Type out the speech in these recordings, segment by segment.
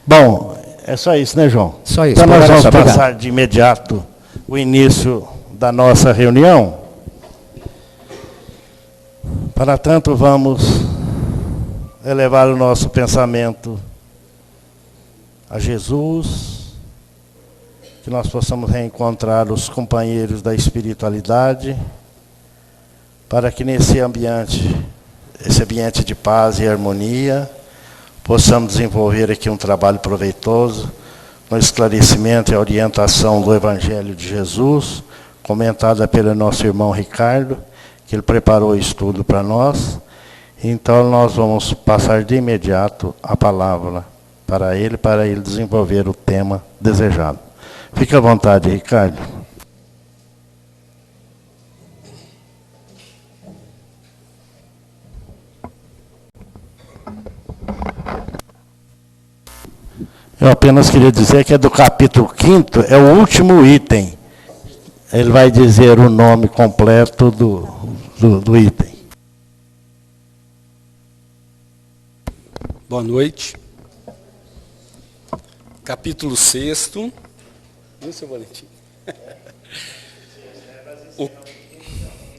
Bom, é só isso, né, João? Só isso. Então nós vamos passar obrigado. de imediato o início da nossa reunião. Para tanto, vamos elevar o nosso pensamento a Jesus, que nós possamos reencontrar os companheiros da espiritualidade, para que nesse ambiente, esse ambiente de paz e harmonia, possamos desenvolver aqui um trabalho proveitoso, no esclarecimento e orientação do Evangelho de Jesus, comentada pelo nosso irmão Ricardo, que ele preparou o estudo para nós. Então nós vamos passar de imediato a palavra para ele desenvolver o tema desejado. Fique à vontade, Ricardo. Eu apenas queria dizer que é do capítulo 5º, é o último item. Ele vai dizer o nome completo do item. Boa noite. Capítulo 6. Viu, seu Valentim?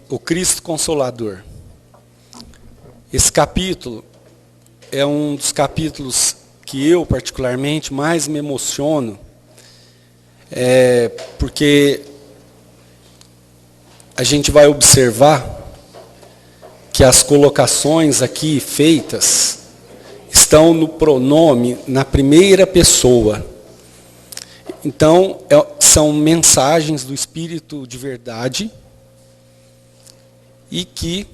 O Cristo Consolador. Esse capítulo é um dos capítulos que eu, particularmente, mais me emociono, porque a gente vai observar que as colocações aqui feitas estão no pronome, na primeira pessoa. Então, são mensagens do Espírito de verdade e que,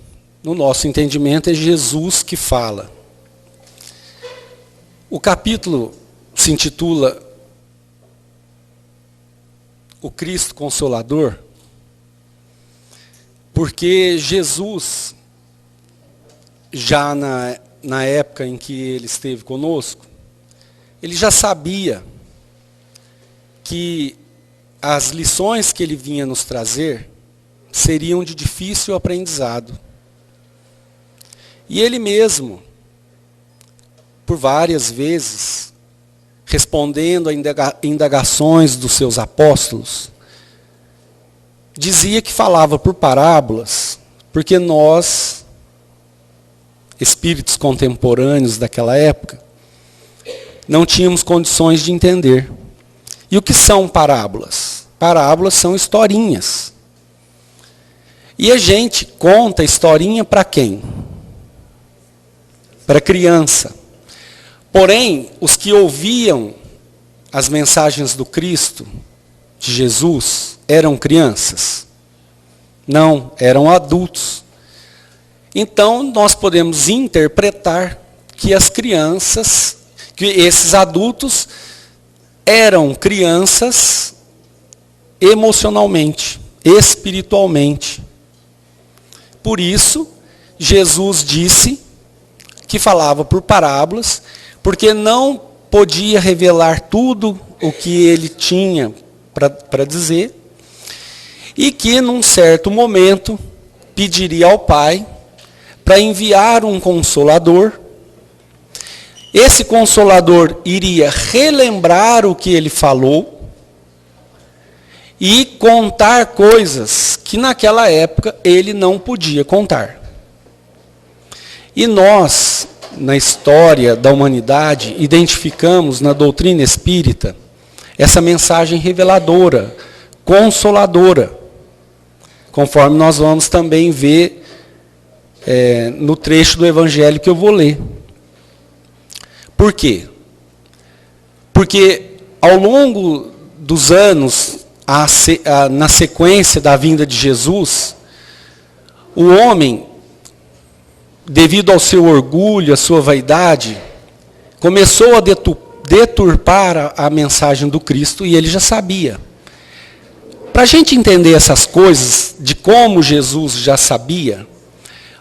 no nosso entendimento, é Jesus que fala. O capítulo se intitula O Cristo Consolador, porque Jesus, já na época em que ele esteve conosco, ele já sabia que as lições que ele vinha nos trazer seriam de difícil aprendizado. E ele mesmo, por várias vezes, respondendo a indagações dos seus apóstolos, dizia que falava por parábolas, porque nós, espíritos contemporâneos daquela época, não tínhamos condições de entender. E o que são parábolas? Parábolas são historinhas. E a gente conta historinha para quem? Para criança. Porém, os que ouviam as mensagens do Cristo, de Jesus, eram crianças? Não, eram adultos. Então, nós podemos interpretar que as crianças, que esses adultos eram crianças emocionalmente, espiritualmente. Por isso, Jesus disse que falava por parábolas, porque não podia revelar tudo o que ele tinha para dizer, e que, num certo momento, pediria ao Pai para enviar um Consolador. Esse Consolador iria relembrar o que ele falou e contar coisas que naquela época ele não podia contar. E nós, na história da humanidade, identificamos na doutrina espírita essa mensagem reveladora, consoladora, conforme nós vamos também ver no trecho do Evangelho que eu vou ler. Por quê? Porque ao longo dos anos, na sequência da vinda de Jesus, o homem, devido ao seu orgulho, à sua vaidade, começou a deturpar a mensagem do Cristo, e ele já sabia. Para a gente entender essas coisas, de como Jesus já sabia,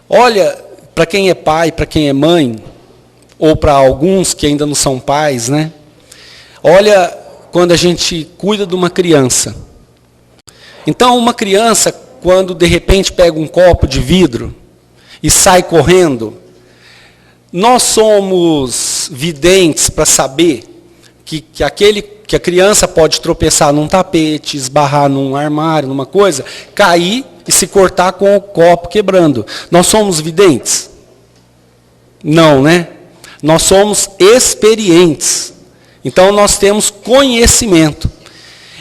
olha, para quem é pai, para quem é mãe, ou para alguns que ainda não são pais, né? Olha, quando a gente cuida de uma criança. Então, uma criança, quando de repente pega um copo de vidro e sai correndo, nós somos videntes para saber que a criança pode tropeçar num tapete, esbarrar num armário, numa coisa, cair e se cortar com o copo quebrando. Nós somos videntes? Não, né? Nós somos experientes. Então nós temos conhecimento.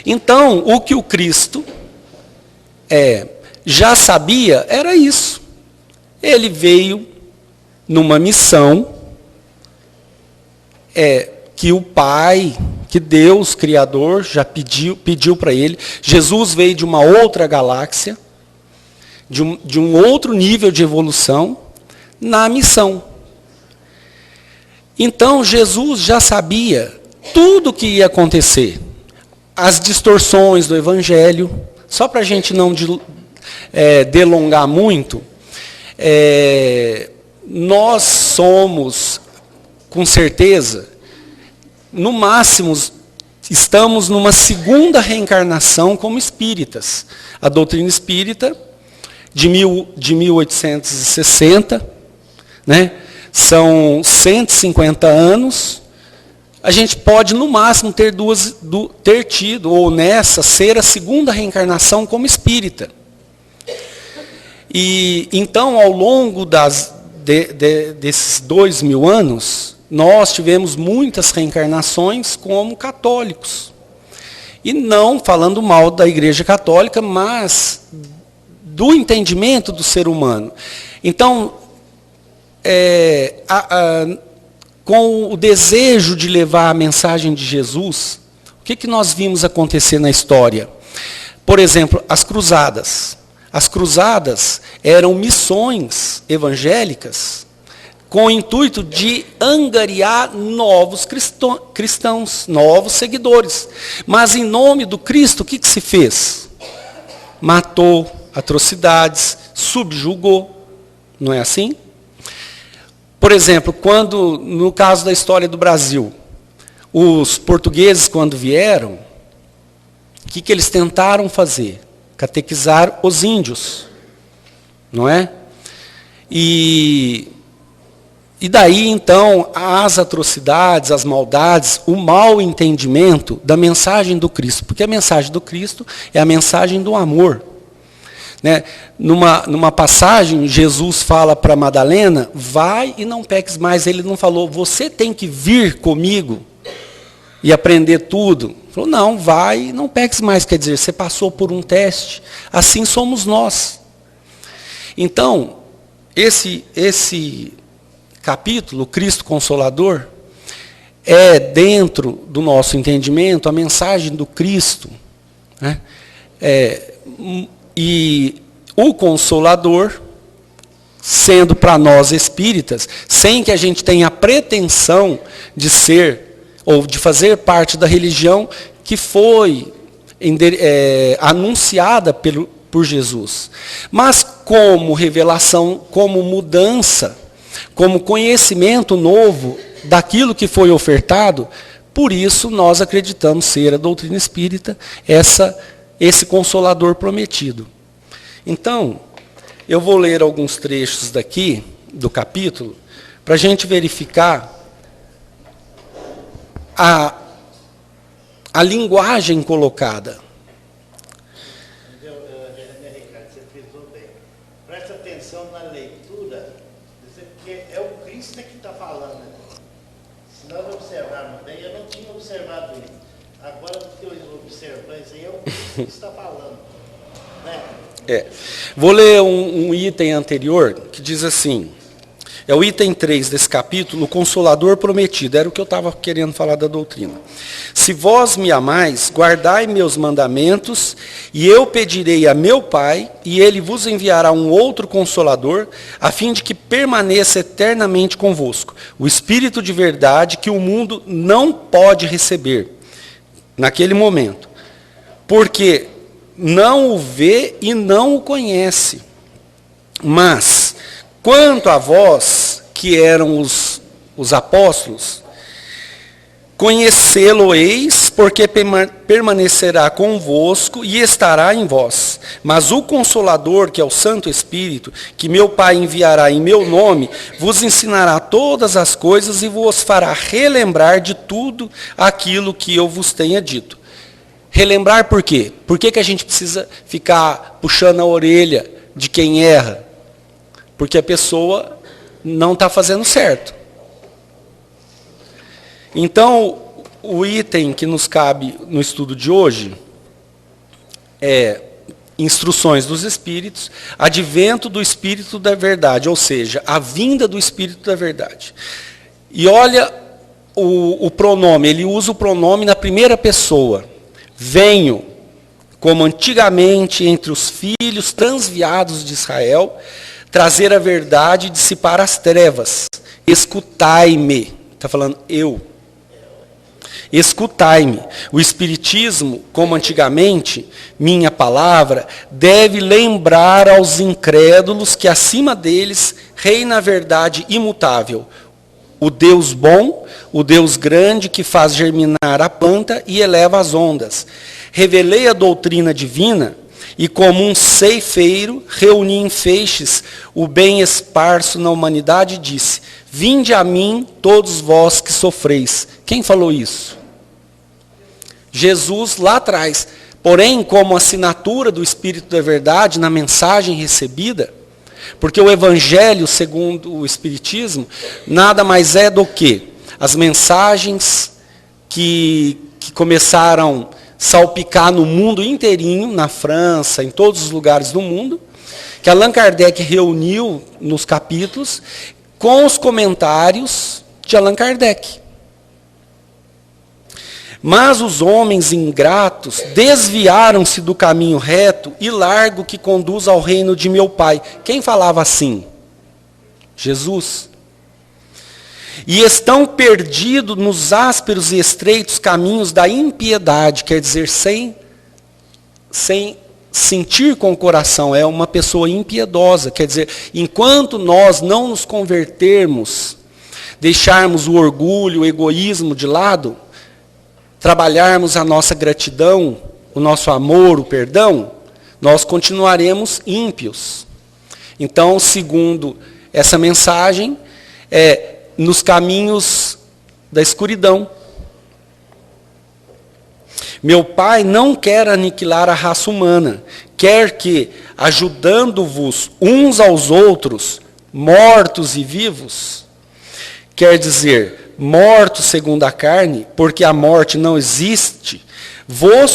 Então, o que o Cristo já sabia era isso. Ele veio numa missão que o Pai, que Deus, Criador, já pediu para ele. Jesus veio de uma outra galáxia, de um outro nível de evolução, na missão. Então, Jesus já sabia tudo o que ia acontecer. As distorções do Evangelho, só para a gente não delongar muito, nós somos, com certeza, no máximo, estamos numa segunda reencarnação como espíritas. A doutrina espírita, de 1860, né? São 150 anos. A gente pode, no máximo, ter tido, ou nessa, ser a segunda reencarnação como espírita. E então, ao longo desses 2000 anos, nós tivemos muitas reencarnações como católicos. E não falando mal da Igreja Católica, mas do entendimento do ser humano. Então, com o desejo de levar a mensagem de Jesus, o que nós vimos acontecer na história? Por exemplo, as cruzadas. As cruzadas eram missões evangélicas com o intuito de angariar novos cristãos, novos seguidores. Mas em nome do Cristo, o que se fez? Matou, atrocidades, subjugou. Não é assim? Por exemplo, no caso da história do Brasil, os portugueses, quando vieram, o que eles tentaram fazer? Catequizar os índios, não é? E daí, então, as atrocidades, as maldades, o mau entendimento da mensagem do Cristo. Porque a mensagem do Cristo é a mensagem do amor. Né? Numa passagem, Jesus fala para Madalena, vai e não peques mais. Ele não falou, você tem que vir comigo e aprender tudo. Ele falou, não, vai e não peques mais. Quer dizer, você passou por um teste. Assim somos nós. Então, esse capítulo, Cristo Consolador, é dentro do nosso entendimento a mensagem do Cristo. Né? E o Consolador, sendo para nós espíritas, sem que a gente tenha a pretensão de ser, ou de fazer parte da religião que foi anunciada por Jesus. Mas como revelação, como mudança, como conhecimento novo daquilo que foi ofertado, por isso nós acreditamos ser a doutrina espírita, esse Consolador prometido. Então, eu vou ler alguns trechos daqui, do capítulo, para a gente verificar a linguagem colocada. Ricardo, você frisou bem. Presta atenção na leitura, porque é o Cristo que está falando. Se nós observarmos bem, eu não tinha observado isso. Agora que eu observo isso aí, é o Cristo que está falando. Né? Vou ler um item anterior que diz assim, é o item 3 desse capítulo, o Consolador prometido, era o que eu estava querendo falar da doutrina. Se vós me amais, guardai meus mandamentos, e eu pedirei a meu Pai, e ele vos enviará um outro Consolador, a fim de que permaneça eternamente convosco, o Espírito de verdade que o mundo não pode receber, naquele momento, porque não o vê e não o conhece. Mas, quanto a vós, que eram os apóstolos, conhecê-lo-eis, porque permanecerá convosco e estará em vós. Mas o Consolador, que é o Santo Espírito, que meu Pai enviará em meu nome, vos ensinará todas as coisas e vos fará relembrar de tudo aquilo que eu vos tenha dito. Relembrar por quê? Por que a gente precisa ficar puxando a orelha de quem erra? Porque a pessoa não está fazendo certo. Então, o item que nos cabe no estudo de hoje é instruções dos Espíritos, advento do Espírito da verdade, ou seja, a vinda do Espírito da verdade. E olha o pronome, ele usa o pronome na primeira pessoa. Venho, como antigamente entre os filhos transviados de Israel, trazer a verdade e dissipar as trevas. Escutai-me. Está falando eu. Escutai-me. O Espiritismo, como antigamente, minha palavra, deve lembrar aos incrédulos que acima deles reina a verdade imutável. O Deus bom, o Deus grande que faz germinar a planta e eleva as ondas. Revelei a doutrina divina e como um ceifeiro reuni em feixes o bem esparso na humanidade e disse, vinde a mim todos vós que sofreis. Quem falou isso? Jesus lá atrás. Porém, como assinatura do Espírito da Verdade na mensagem recebida, porque o Evangelho, segundo o Espiritismo, nada mais é do que as mensagens que começaram a salpicar no mundo inteirinho, na França, em todos os lugares do mundo, que Allan Kardec reuniu nos capítulos, com os comentários de Allan Kardec. Mas os homens ingratos desviaram-se do caminho reto e largo que conduz ao reino de meu Pai. Quem falava assim? Jesus. E estão perdidos nos ásperos e estreitos caminhos da impiedade, quer dizer, sem sentir com o coração, é uma pessoa impiedosa. Quer dizer, enquanto nós não nos convertermos, deixarmos o orgulho, o egoísmo de lado, trabalharmos a nossa gratidão, o nosso amor, o perdão, nós continuaremos ímpios. Então, segundo essa mensagem, nos caminhos da escuridão. Meu Pai não quer aniquilar a raça humana, quer que, ajudando-vos uns aos outros, mortos e vivos, quer dizer, mortos segundo a carne, porque a morte não existe, vos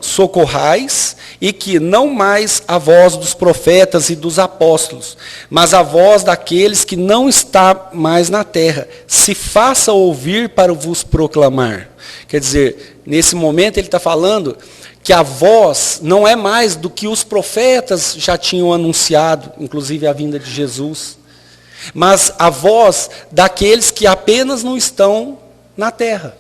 socorrais, e que não mais a voz dos profetas e dos apóstolos, mas a voz daqueles que não está mais na terra, se faça ouvir para vos proclamar. Quer dizer, nesse momento ele está falando que a voz não é mais do que os profetas já tinham anunciado, inclusive a vinda de Jesus, mas a voz daqueles que apenas não estão na terra.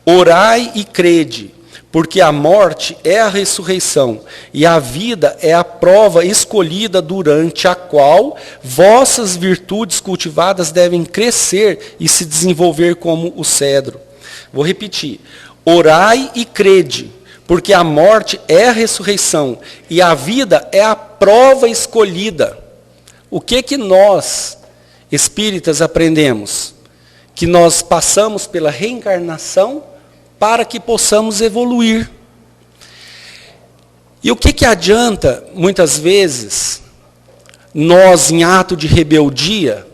Orai e crede, porque a morte é a ressurreição, e a vida é a prova escolhida durante a qual vossas virtudes cultivadas devem crescer e se desenvolver como o cedro. Vou repetir. Orai e crede, porque a morte é a ressurreição, e a vida é a prova escolhida. O que nós, espíritas, aprendemos? Que nós passamos pela reencarnação para que possamos evoluir. E o que adianta, muitas vezes, nós, em ato de rebeldia,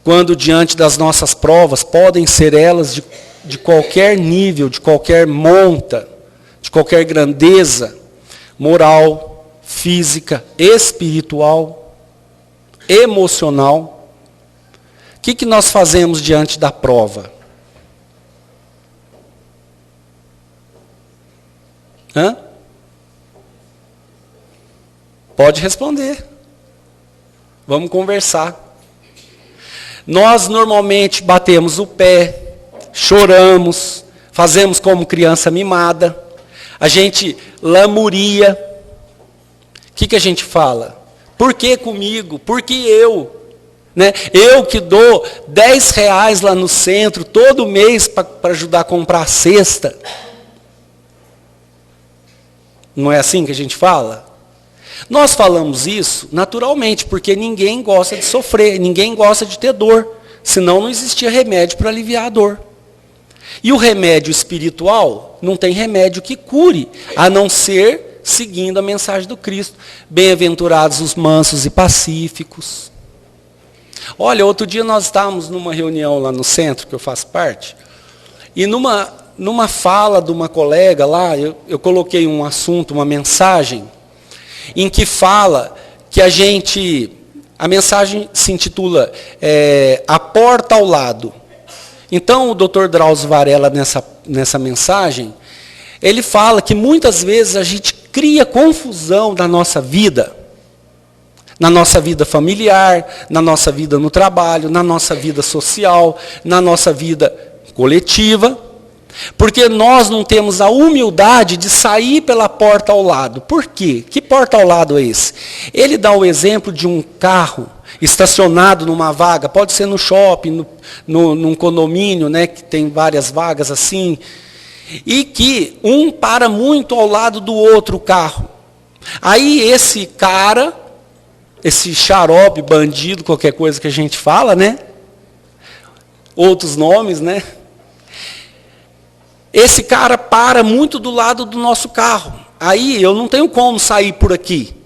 quando diante das nossas provas, podem ser elas de qualquer nível, de qualquer monta, de qualquer grandeza, moral, física, espiritual, emocional. O que nós fazemos diante da prova? Pode responder. Vamos conversar. Nós normalmente batemos o pé, choramos, fazemos como criança mimada, a gente lamuria. O que a gente fala? Por que comigo? Por que eu? Né? Eu que dou R$10 lá no centro, todo mês, para ajudar a comprar a cesta. Não é assim que a gente fala? Nós falamos isso naturalmente, porque ninguém gosta de sofrer, ninguém gosta de ter dor, senão não existia remédio para aliviar a dor. E o remédio espiritual não tem remédio que cure, a não ser seguindo a mensagem do Cristo. Bem-aventurados os mansos e pacíficos. Olha, outro dia nós estávamos numa reunião lá no centro, que eu faço parte, e numa fala de uma colega lá, eu coloquei um assunto, uma mensagem, em que fala que a mensagem se intitula A Porta ao Lado. Então, o Dr. Drauzio Varela, nessa mensagem, ele fala que muitas vezes a gente cria confusão na nossa vida familiar, na nossa vida no trabalho, na nossa vida social, na nossa vida coletiva, porque nós não temos a humildade de sair pela porta ao lado. Por quê? Que porta ao lado é esse? Ele dá o exemplo de um carro estacionado numa vaga, pode ser no shopping, num condomínio, né, que tem várias vagas assim, e que um para muito ao lado do outro carro. Aí esse cara, esse xarope, bandido, qualquer coisa que a gente fala, né? Outros nomes, né? Esse cara para muito do lado do nosso carro. Aí eu não tenho como sair por aqui.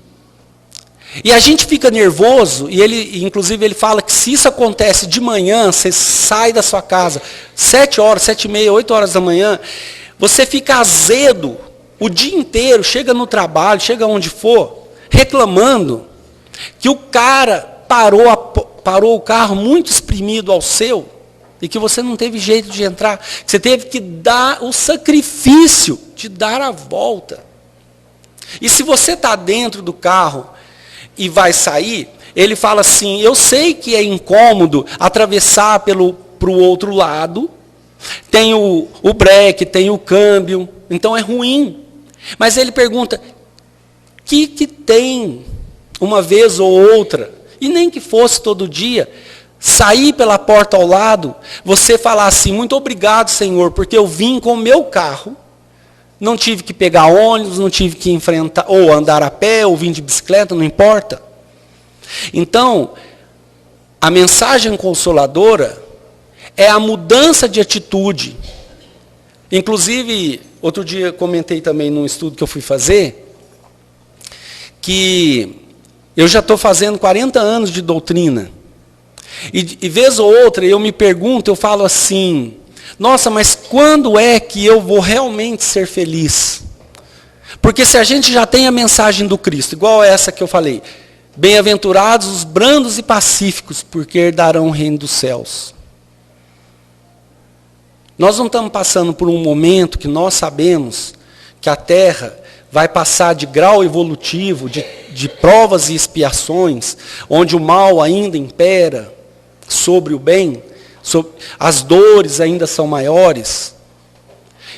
E a gente fica nervoso, e inclusive ele fala que se isso acontece de manhã, você sai da sua casa, 7 horas, 7h30, 8 horas da manhã, você fica azedo o dia inteiro, chega no trabalho, chega onde for, reclamando que o cara parou o carro muito exprimido ao seu, e que você não teve jeito de entrar, que você teve que dar o sacrifício de dar a volta. E se você está dentro do carro e vai sair, ele fala assim, eu sei que é incômodo atravessar para o outro lado, tem o breque, tem o câmbio, então é ruim. Mas ele pergunta, que tem uma vez ou outra, e nem que fosse todo dia, sair pela porta ao lado, você falar assim, muito obrigado, Senhor, porque eu vim com o meu carro, não tive que pegar ônibus, não tive que enfrentar, ou andar a pé, ou vir de bicicleta, não importa. Então, a mensagem consoladora é a mudança de atitude. Inclusive, outro dia comentei também num estudo que eu fui fazer, que eu já estou fazendo 40 anos de doutrina. E vez ou outra eu me pergunto, eu falo assim, nossa, mas quando é que eu vou realmente ser feliz? Porque se a gente já tem a mensagem do Cristo, igual essa que eu falei, bem-aventurados os brandos e pacíficos, porque herdarão o reino dos céus. Nós não estamos passando por um momento que nós sabemos que a Terra vai passar de grau evolutivo, de provas e expiações, onde o mal ainda impera sobre o bem, as dores ainda são maiores.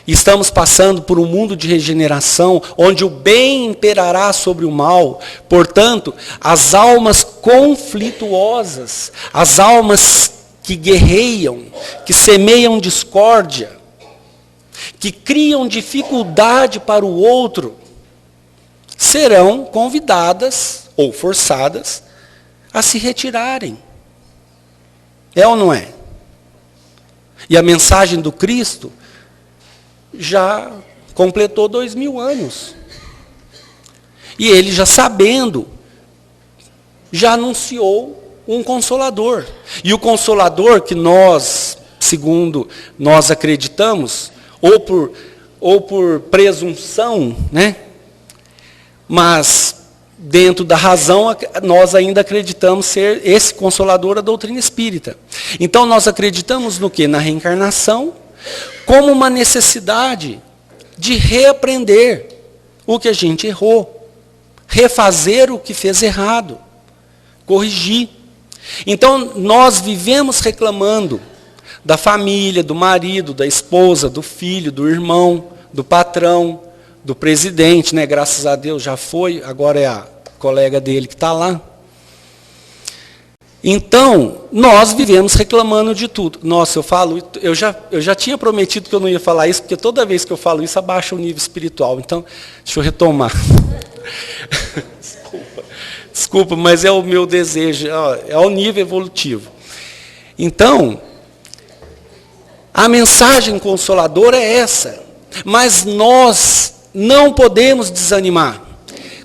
Estamos passando por um mundo de regeneração, onde o bem imperará sobre o mal. Portanto, as almas conflituosas, as almas que guerreiam, que semeiam discórdia, que criam dificuldade para o outro, serão convidadas ou forçadas a se retirarem. É ou não é? E a mensagem do Cristo já completou 2000 anos. E ele, já sabendo, já anunciou um Consolador. E o Consolador que nós, segundo nós acreditamos, ou por presunção, né? Mas dentro da razão, nós ainda acreditamos ser esse Consolador a doutrina espírita. Então nós acreditamos no quê? Na reencarnação, como uma necessidade de reaprender o que a gente errou, refazer o que fez errado, corrigir. Então nós vivemos reclamando da família, do marido, da esposa, do filho, do irmão, do patrão, do presidente, né? Graças a Deus já foi, agora é a colega dele que está lá. Então, nós vivemos reclamando de tudo. Nossa, eu já tinha prometido que eu não ia falar isso, porque toda vez que eu falo isso, abaixa o nível espiritual. Então, deixa eu retomar. Desculpa, mas é o meu desejo, é o nível evolutivo. Então, a mensagem consoladora é essa. Mas nós não podemos desanimar.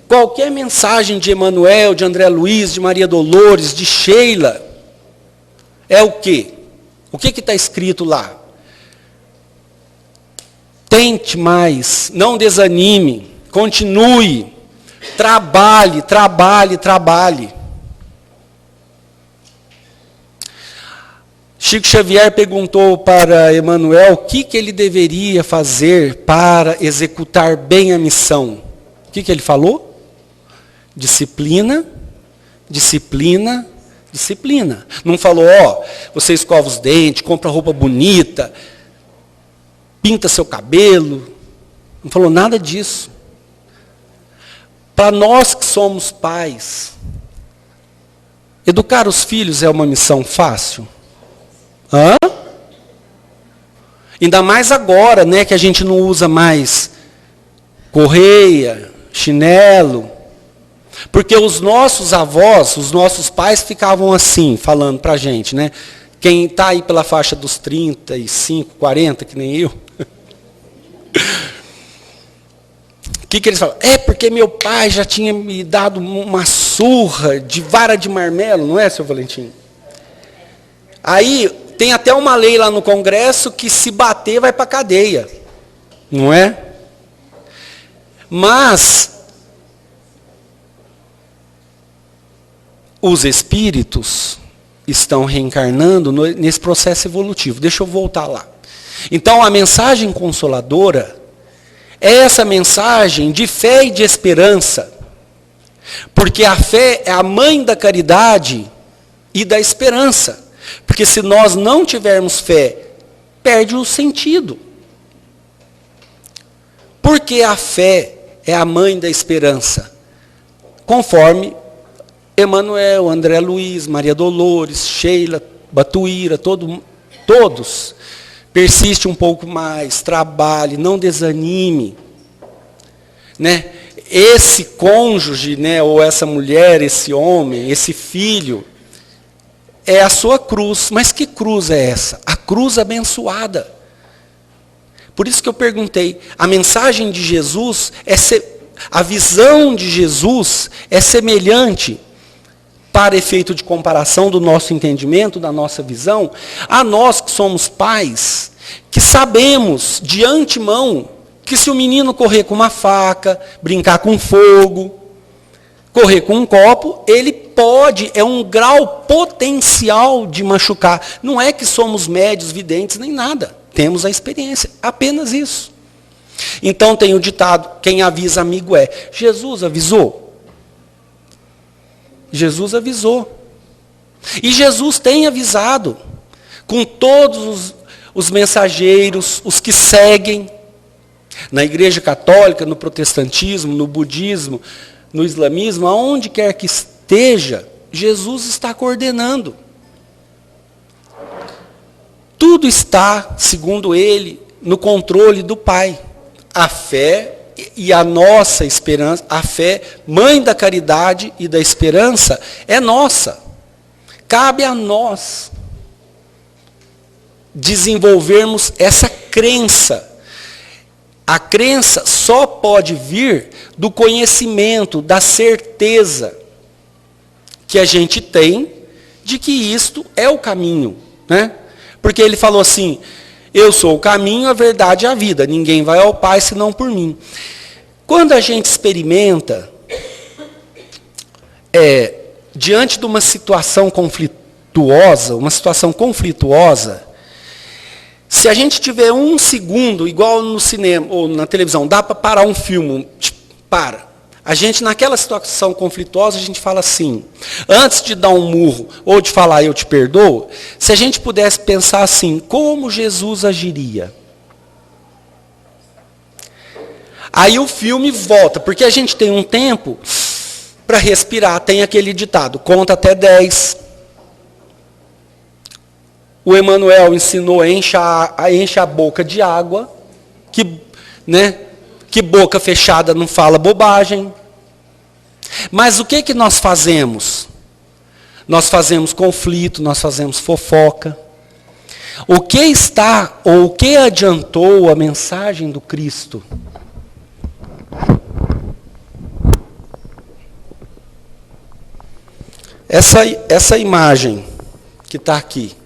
Qualquer mensagem de Emanuel, de André Luiz, de Maria Dolores, de Sheila, é o quê? O que está escrito lá? Tente mais, não desanime, continue, trabalhe, trabalhe, trabalhe. Chico Xavier perguntou para Emanuel o que ele deveria fazer para executar bem a missão. O que ele falou? Disciplina, disciplina, disciplina. Não falou, você escova os dentes, compra roupa bonita, pinta seu cabelo. Não falou nada disso. Para nós que somos pais, educar os filhos é uma missão fácil? Ainda mais agora, né, que a gente não usa mais correia, chinelo. Porque os nossos avós, os nossos pais ficavam assim, falando para a gente, né? Quem está aí pela faixa dos 35, 40, que nem eu. O que eles falam? É porque meu pai já tinha me dado uma surra de vara de marmelo, não é, seu Valentim? Aí tem até uma lei lá no Congresso que se bater vai para a cadeia. Não é? Mas os espíritos estão reencarnando nesse processo evolutivo. Deixa eu voltar lá. Então, a mensagem consoladora é essa mensagem de fé e de esperança. Porque a fé é a mãe da caridade e da esperança. Porque se nós não tivermos fé, perde o sentido. Porque a fé é a mãe da esperança. Conforme Emanuel, André Luiz, Maria Dolores, Sheila, Batuíra, todos. Persiste um pouco mais, trabalhe, não desanime. Né? Esse cônjuge, né, ou essa mulher, esse homem, esse filho, é a sua cruz. Mas que cruz é essa? A cruz abençoada. Por isso que eu perguntei, a mensagem de Jesus, a visão de Jesus é semelhante, para efeito de comparação do nosso entendimento, da nossa visão, a nós que somos pais, que sabemos de antemão que se o menino correr com uma faca, brincar com fogo, correr com um copo, ele pode, é um grau potencial de machucar. Não é que somos médios, videntes, nem nada. Temos a experiência, apenas isso. Então tem o ditado, quem avisa amigo é. Jesus avisou? Jesus avisou. E Jesus tem avisado, com todos os mensageiros, os que seguem, na Igreja Católica, no protestantismo, no budismo, no islamismo, aonde quer que esteja, Jesus está coordenando. Tudo está, segundo ele, no controle do Pai. A fé e a nossa esperança, a fé, mãe da caridade e da esperança, é nossa. Cabe a nós desenvolvermos essa crença. A crença só pode vir do conhecimento, da certeza que a gente tem de que isto é o caminho, né? Porque ele falou assim, eu sou o caminho, a verdade e a vida. Ninguém vai ao Pai senão por mim. Quando a gente experimenta, diante de uma situação conflituosa, se a gente tiver um segundo, igual no cinema ou na televisão, dá para parar um filme, para. A gente, naquela situação conflituosa, a gente fala assim, antes de dar um murro ou de falar eu te perdoo, se a gente pudesse pensar assim, como Jesus agiria? Aí o filme volta, porque a gente tem um tempo para respirar, tem aquele ditado, conta até 10. O Emmanuel ensinou a encher a boca de água, que boca fechada não fala bobagem. Mas o que nós fazemos? Nós fazemos conflito, nós fazemos fofoca. O que adiantou a mensagem do Cristo? Essa imagem que está aqui.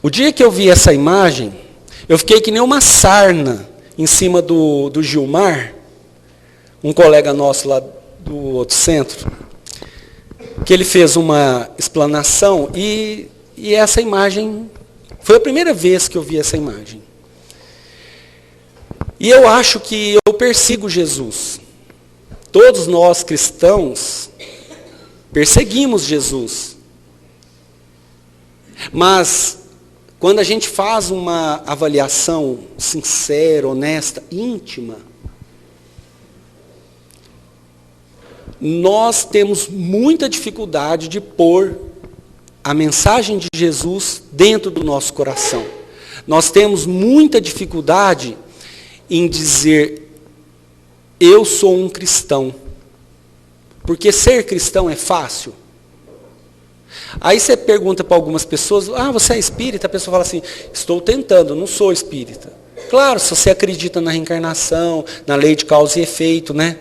O dia que eu vi essa imagem, eu fiquei que nem uma sarna em cima do Gilmar, um colega nosso lá do outro centro, que ele fez uma explanação e essa imagem, foi a primeira vez que eu vi essa imagem. E eu acho que eu persigo Jesus. Todos nós cristãos perseguimos Jesus. Mas quando a gente faz uma avaliação sincera, honesta, íntima, nós temos muita dificuldade de pôr a mensagem de Jesus dentro do nosso coração. Nós temos muita dificuldade em dizer, eu sou um cristão. Porque ser cristão é fácil. Aí você pergunta para algumas pessoas, você é espírita? A pessoa fala assim, estou tentando, não sou espírita. Claro, se você acredita na reencarnação, na lei de causa e efeito, né?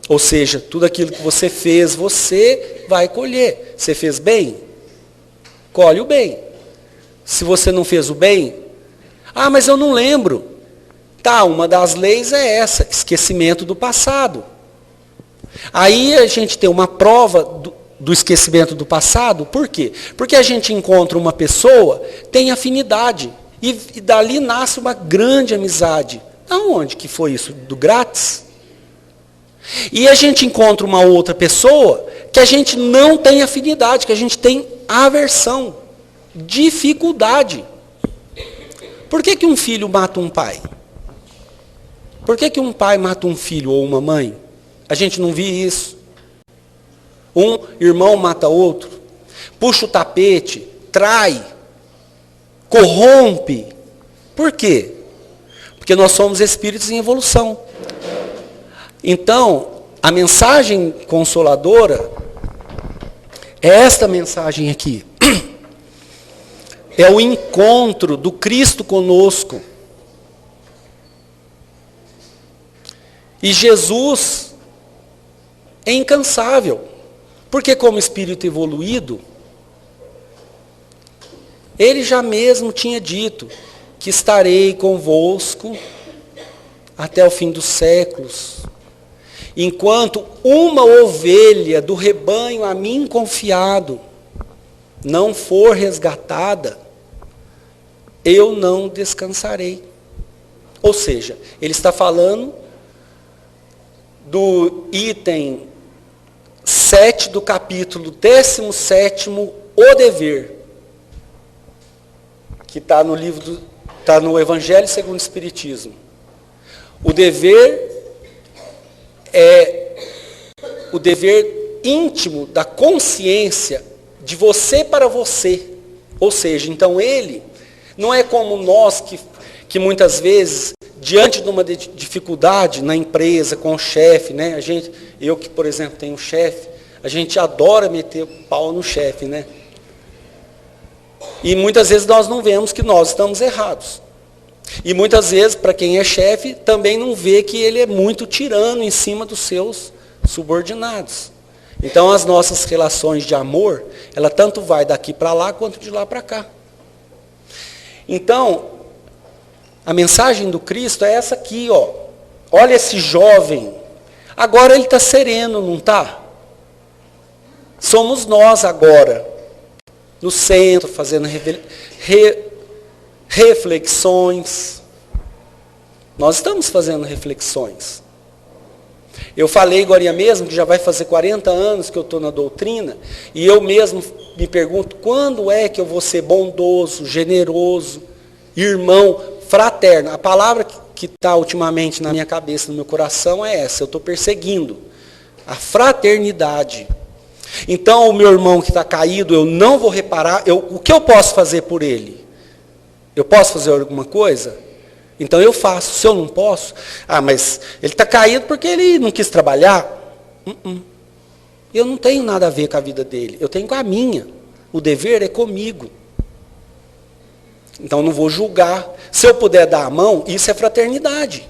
Ou seja, tudo aquilo que você fez, você vai colher. Você fez bem? Colhe o bem. Se você não fez o bem, mas eu não lembro. Tá, uma das leis é essa, esquecimento do passado. Aí a gente tem uma prova do esquecimento do passado, por quê? Porque a gente encontra uma pessoa, tem afinidade, e dali nasce uma grande amizade. Aonde que foi isso? Do grátis? E a gente encontra uma outra pessoa que a gente não tem afinidade, que a gente tem aversão, dificuldade. Por que um filho mata um pai? Por que um pai mata um filho ou uma mãe? A gente não vê isso. Um irmão mata outro, puxa o tapete, trai, corrompe. Por quê? Porque nós somos espíritos em evolução. Então, a mensagem consoladora é esta mensagem aqui. É o encontro do Cristo conosco. E Jesus é incansável. Porque como espírito evoluído, ele já mesmo tinha dito que estarei convosco até o fim dos séculos. Enquanto uma ovelha do rebanho a mim confiado não for resgatada, eu não descansarei. Ou seja, ele está falando do item 7 do capítulo 17º, o dever, que está no livro está no Evangelho segundo o Espiritismo. O dever é o dever íntimo da consciência de você para você. Ou seja, então ele não é como nós que muitas vezes, diante de uma dificuldade na empresa, com o chefe, né? Eu que, por exemplo, tenho um chefe, a gente adora meter o pau no chefe, né? E muitas vezes nós não vemos que nós estamos errados. E muitas vezes, para quem é chefe, também não vê que ele é muito tirano em cima dos seus subordinados. Então, as nossas relações de amor, ela tanto vai daqui para lá, quanto de lá para cá. Então, a mensagem do Cristo é essa aqui, ó. Olha esse jovem. Agora ele está sereno, não está? Somos nós agora, no centro, fazendo reflexões. Nós estamos fazendo reflexões. Eu falei agora mesmo que já vai fazer 40 anos que eu estou na doutrina, e eu mesmo me pergunto, quando é que eu vou ser bondoso, generoso, irmão, fraterno? A palavra que está ultimamente na minha cabeça, no meu coração é essa, eu estou perseguindo a fraternidade. Então, o meu irmão que está caído, eu não vou reparar. O que eu posso fazer por ele? Eu posso fazer alguma coisa? Então eu faço. Se eu não posso, mas ele está caído porque ele não quis trabalhar. Eu não tenho nada a ver com a vida dele. Eu tenho com a minha. O dever é comigo. Então eu não vou julgar. Se eu puder dar a mão, isso é fraternidade.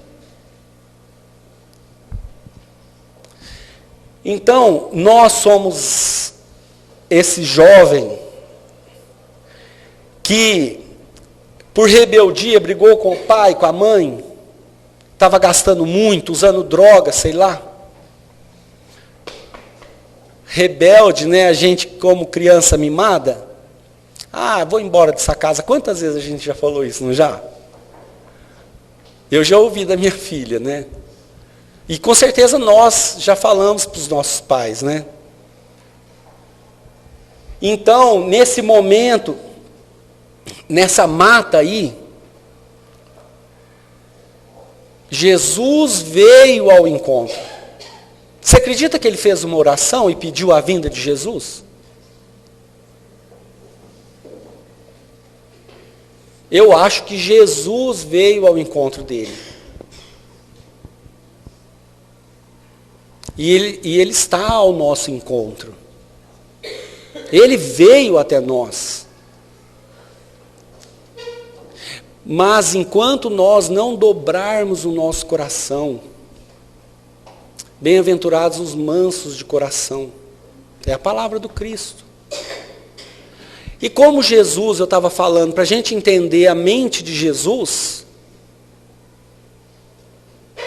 Então, nós somos esse jovem que, por rebeldia, brigou com o pai, com a mãe, estava gastando muito, usando droga, sei lá. Rebelde, né? A gente como criança mimada. Vou embora dessa casa. Quantas vezes a gente já falou isso, não já? Eu já ouvi da minha filha, né? E com certeza nós já falamos para os nossos pais, né? Então, nesse momento, nessa mata aí, Jesus veio ao encontro. Você acredita que ele fez uma oração e pediu a vinda de Jesus? Eu acho que Jesus veio ao encontro dele. E ele está ao nosso encontro. Ele veio até nós. Mas enquanto nós não dobrarmos o nosso coração, bem-aventurados os mansos de coração, é a palavra do Cristo. E como Jesus, eu estava falando, para a gente entender a mente de Jesus,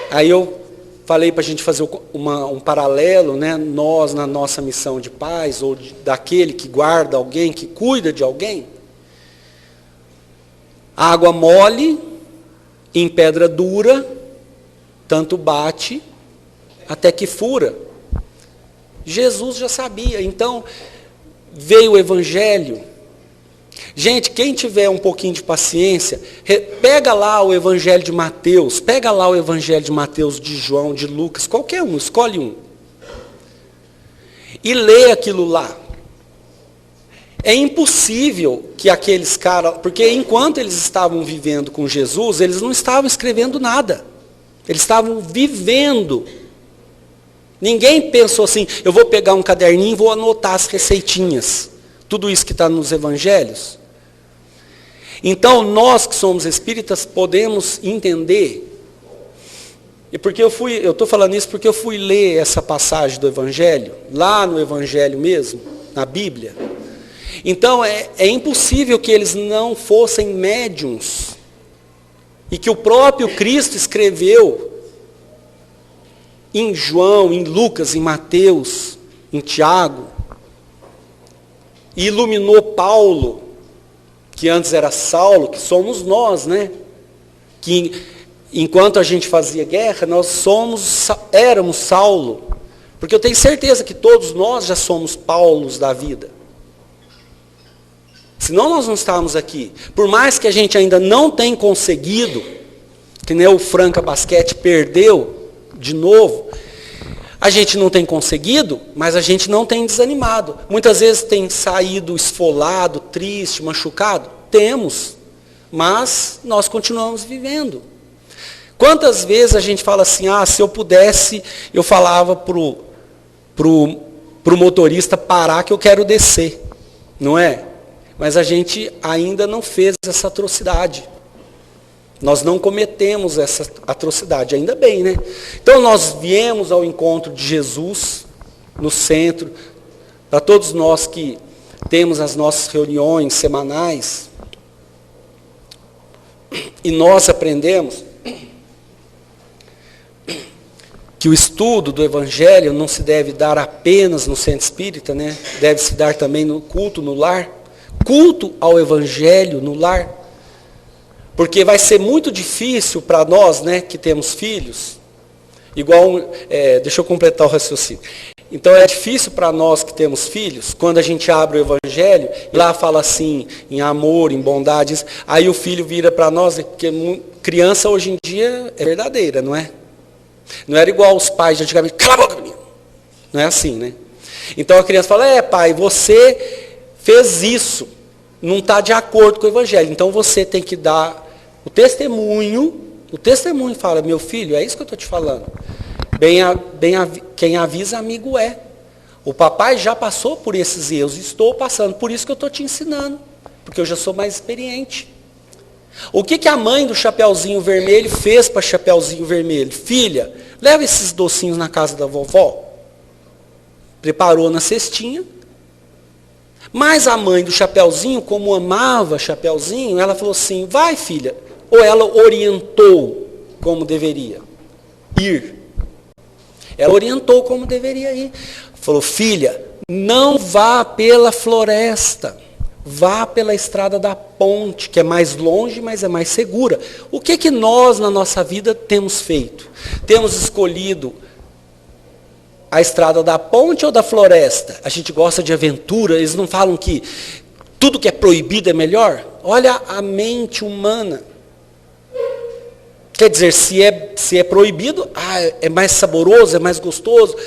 aí eu falei para a gente fazer um paralelo, né? Nós na nossa missão de pais, ou daquele que guarda alguém, que cuida de alguém. Água mole, em pedra dura, tanto bate, até que fura. Jesus já sabia, então veio o Evangelho. Gente, quem tiver um pouquinho de paciência, pega lá o Evangelho de Mateus, pega lá o Evangelho de Mateus, de João, de Lucas, qualquer um, escolhe um. E lê aquilo lá. É impossível que aqueles caras, porque enquanto eles estavam vivendo com Jesus, eles não estavam escrevendo nada. Eles estavam vivendo. Ninguém pensou assim, eu vou pegar um caderninho e vou anotar as receitinhas. Tudo isso que está nos evangelhos. Então, nós que somos espíritas, podemos entender. E porque eu estou falando isso porque eu fui ler essa passagem do Evangelho, lá no Evangelho mesmo, na Bíblia. Então, é impossível que eles não fossem médiuns. E que o próprio Cristo escreveu em João, em Lucas, em Mateus, em Tiago, e iluminou Paulo, que antes era Saulo, que somos nós, né? Que enquanto a gente fazia guerra, nós éramos Saulo. Porque eu tenho certeza que todos nós já somos Paulos da vida. Senão nós não estávamos aqui. Por mais que a gente ainda não tenha conseguido, que nem o Franca Basquete perdeu de novo, a gente não tem conseguido, mas a gente não tem desanimado. Muitas vezes tem saído esfolado, triste, machucado. Temos, mas nós continuamos vivendo. Quantas vezes a gente fala assim, se eu pudesse, eu falava pro motorista parar que eu quero descer. Não é? Mas a gente ainda não fez essa atrocidade. Nós não cometemos essa atrocidade, ainda bem, né? Então nós viemos ao encontro de Jesus no centro, para todos nós que temos as nossas reuniões semanais, e nós aprendemos que o estudo do Evangelho não se deve dar apenas no centro espírita, né? Deve se dar também no culto no lar, culto ao Evangelho no lar. Porque vai ser muito difícil para nós, né, que temos filhos, deixa eu completar o raciocínio. Então é difícil para nós que temos filhos, quando a gente abre o Evangelho, e lá fala assim, em amor, em bondade, aí o filho vira para nós, porque criança hoje em dia é verdadeira, não é? Não era igual os pais de antigamente, cala a boca, menino. Não é assim, né? Então a criança fala, pai, você fez isso, não está de acordo com o evangelho. Então você tem que dar o testemunho fala, meu filho, é isso que eu estou te falando. Quem avisa, amigo é. O papai já passou por esses erros, estou passando, por isso que eu estou te ensinando, porque eu já sou mais experiente. O que a mãe do Chapeuzinho Vermelho fez para Chapeuzinho Vermelho? Filha, leva esses docinhos na casa da vovó. Preparou na cestinha. Mas a mãe do Chapeuzinho, como amava Chapeuzinho, ela falou assim, vai filha. Ou ela orientou como deveria ir. Ela orientou como deveria ir. Falou, filha, não vá pela floresta. Vá pela estrada da ponte, que é mais longe, mas é mais segura. O que nós, na nossa vida, temos feito? Temos escolhido a estrada da ponte ou da floresta? A gente gosta de aventura, eles não falam que tudo que é proibido é melhor? Olha a mente humana. Quer dizer, se é proibido, é mais saboroso, é mais gostoso,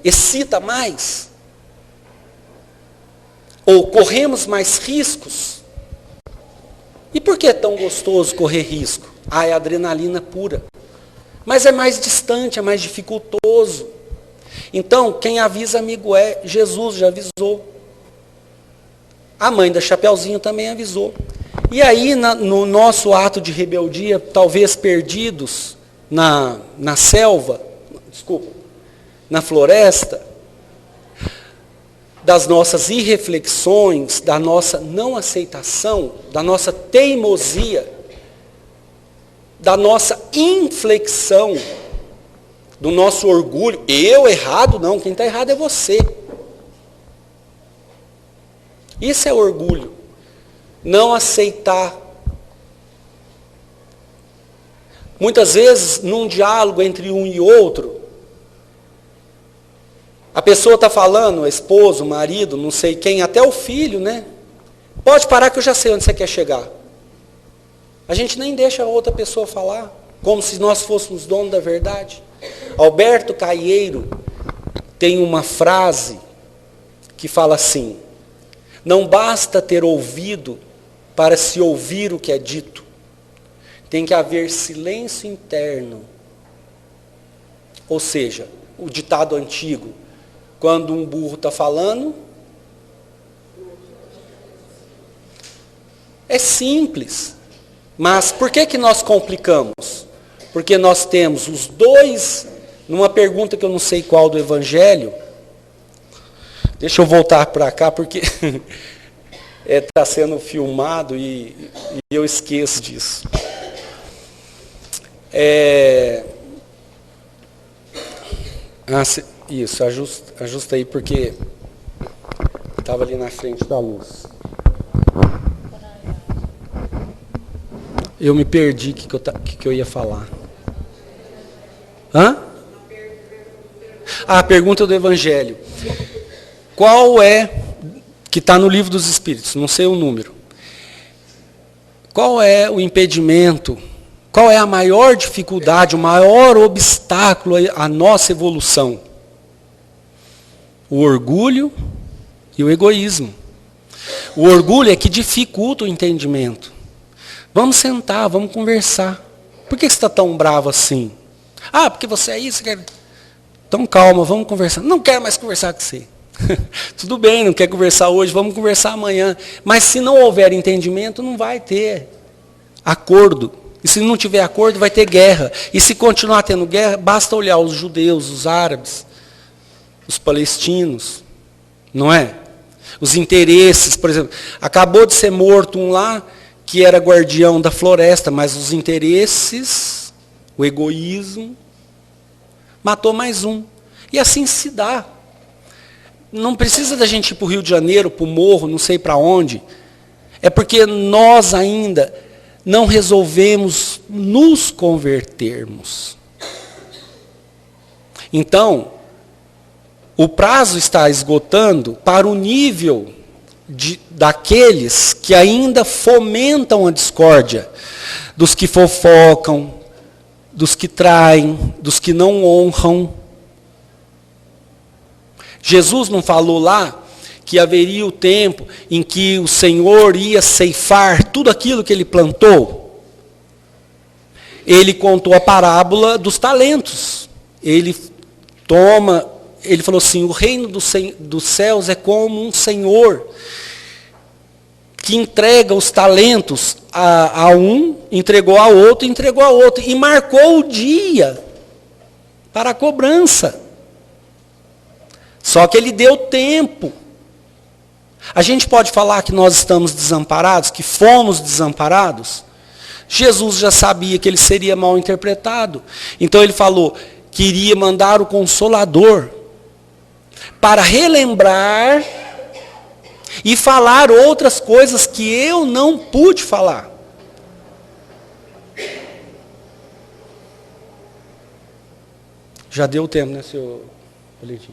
excita mais. Ou corremos mais riscos. E por que é tão gostoso correr risco? É adrenalina pura. Mas é mais distante, é mais dificultoso. Então, quem avisa, amigo é. Jesus já avisou. A mãe da Chapeuzinho também avisou. E aí, no nosso ato de rebeldia, talvez perdidos na selva, na floresta, das nossas irreflexões, da nossa não aceitação, da nossa teimosia, da nossa inflexão, do nosso orgulho. Eu errado? Não, quem está errado é você. Isso é orgulho. Não aceitar. Muitas vezes, num diálogo entre um e outro, a pessoa está falando, o esposo, o marido, não sei quem, até o filho, né? Pode parar que eu já sei onde você quer chegar. A gente nem deixa a outra pessoa falar, como se nós fôssemos donos da verdade. Alberto Caieiro tem uma frase que fala assim, não basta ter ouvido para se ouvir o que é dito. Tem que haver silêncio interno. Ou seja, o ditado antigo, quando um burro está falando, é simples. Mas por que nós complicamos? Porque nós temos os dois, numa pergunta que eu não sei qual do Evangelho, deixa eu voltar para cá, porque está sendo filmado e eu esqueço disso. Isso, ajusta aí, porque estava ali na frente da luz. Eu me perdi o que eu ia falar. A pergunta do Evangelho. Qual é, que está no Livro dos Espíritos, não sei o número. Qual é o impedimento, qual é a maior dificuldade, o maior obstáculo à nossa evolução? O orgulho e o egoísmo. O orgulho é que dificulta o entendimento. Vamos sentar, vamos conversar. Por que você está tão bravo assim? Porque você é isso. Então calma, vamos conversar. Não quero mais conversar com você. Tudo bem, não quer conversar hoje, vamos conversar amanhã. Mas se não houver entendimento, não vai ter acordo. E se não tiver acordo, vai ter guerra. E se continuar tendo guerra, basta olhar os judeus, os árabes, os palestinos, não é? Os interesses, por exemplo, acabou de ser morto um lá, que era guardião da floresta, mas os interesses, o egoísmo, matou mais um. E assim se dá. Não precisa da gente ir para o Rio de Janeiro, para o morro, não sei para onde. É porque nós ainda não resolvemos nos convertermos. Então, o prazo está esgotando para o nível daqueles que ainda fomentam a discórdia, dos que fofocam, dos que traem, dos que não honram. Jesus não falou lá que haveria o tempo em que o Senhor ia ceifar tudo aquilo que ele plantou? Ele contou a parábola dos talentos. Ele falou assim, o reino dos céus é como um senhor que entrega os talentos a um, entregou a outro, e marcou o dia para a cobrança. Só que ele deu tempo. A gente pode falar que nós estamos desamparados, que fomos desamparados? Jesus já sabia que ele seria mal interpretado. Então ele falou que iria mandar o Consolador para relembrar e falar outras coisas que eu não pude falar. Já deu tempo, né, senhor Valentim?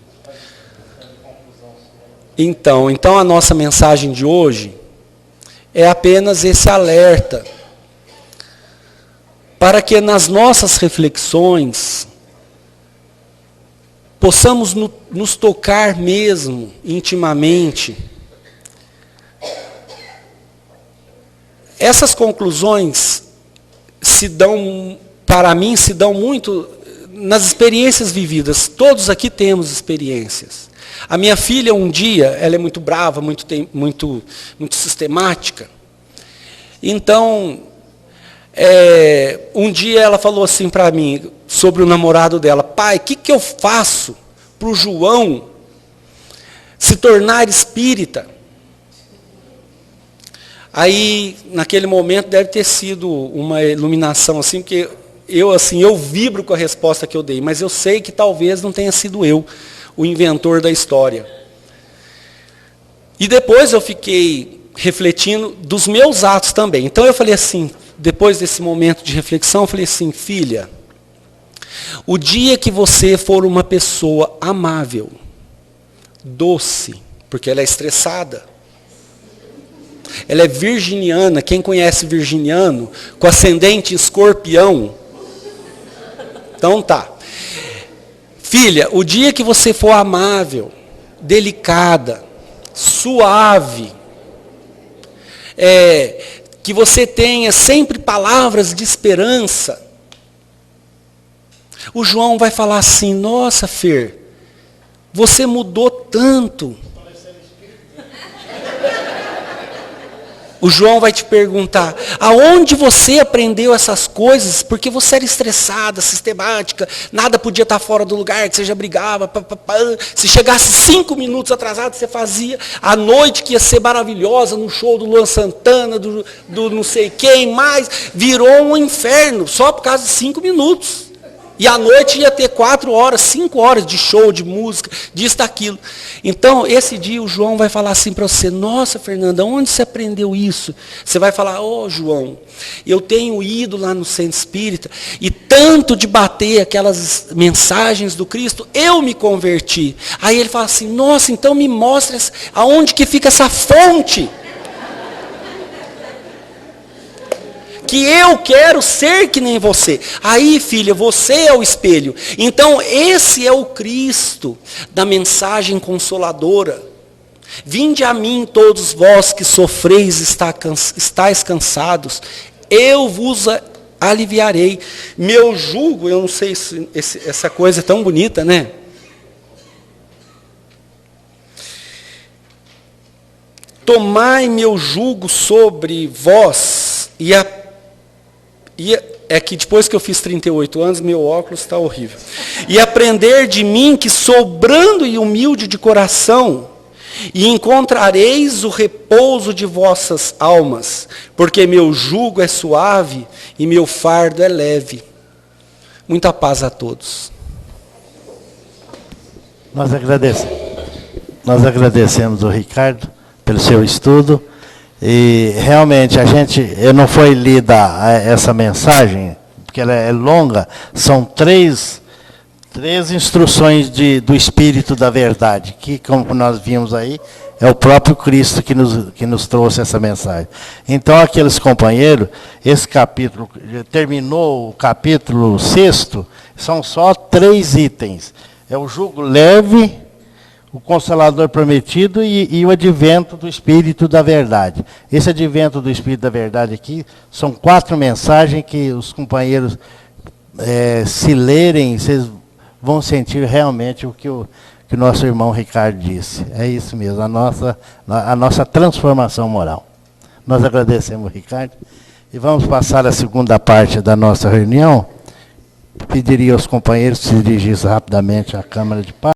Então a nossa mensagem de hoje é apenas esse alerta para que nas nossas reflexões possamos nos tocar mesmo intimamente. Essas conclusões para mim, se dão muito nas experiências vividas. Todos aqui temos experiências. A minha filha, um dia, ela é muito brava, muito sistemática. Então, um dia ela falou assim para mim, sobre o namorado dela: pai, o que eu faço para o João se tornar espírita? Aí, naquele momento, deve ter sido uma iluminação, assim, porque eu vibro com a resposta que eu dei, mas eu sei que talvez não tenha sido eu o inventor da história. E depois eu fiquei refletindo dos meus atos também. Então eu falei assim, depois desse momento de reflexão, eu falei assim: filha, o dia que você for uma pessoa amável, doce, porque ela é estressada, ela é virginiana, quem conhece virginiano, com ascendente escorpião? Então tá. Filha, o dia que você for amável, delicada, suave, que você tenha sempre palavras de esperança, o João vai falar assim: nossa, Fer, você mudou tanto. O João vai te perguntar: aonde você aprendeu essas coisas? Porque você era estressada, sistemática, nada podia estar fora do lugar, que você já brigava. Se chegasse 5 minutos atrasado, você fazia. A noite que ia ser maravilhosa, no show do Luan Santana, do não sei quem mais, virou um inferno, só por causa de 5 minutos. E à noite ia ter 4 horas, 5 horas de show, de música, disso, daquilo. Então, esse dia o João vai falar assim para você: nossa, Fernanda, onde você aprendeu isso? Você vai falar: ô, João, eu tenho ido lá no Centro Espírita e tanto de bater aquelas mensagens do Cristo, eu me converti. Aí ele fala assim: nossa, então me mostra aonde que fica essa fonte. Que eu quero ser que nem você. Aí, filha, você é o espelho. Então, esse é o Cristo da mensagem consoladora. Vinde a mim, todos vós que sofreis, estáis cansados, eu vos aliviarei. Meu jugo, eu não sei se essa coisa é tão bonita, né? Tomai meu jugo sobre vós é que depois que eu fiz 38 anos, meu óculos está horrível. E aprender de mim, que sou brando e humilde de coração, e encontrareis o repouso de vossas almas, porque meu jugo é suave e meu fardo é leve. Muita paz a todos. Nós agradecemos o Ricardo pelo seu estudo. E realmente não foi lida essa mensagem, porque ela é longa, são três instruções do Espírito da Verdade, que, como nós vimos aí, é o próprio Cristo que nos trouxe essa mensagem. Então, aqueles companheiros, esse capítulo, terminou o capítulo 6º, são só 3 itens. É o jugo leve, o Consolador prometido e o advento do Espírito da Verdade. Esse advento do Espírito da Verdade aqui são 4 mensagens que os companheiros, se lerem, vocês vão sentir realmente o que o nosso irmão Ricardo disse. É isso mesmo, a nossa transformação moral. Nós agradecemos, Ricardo, e vamos passar a segunda parte da nossa reunião. Pediria aos companheiros que se dirigissem rapidamente à Câmara de Paz.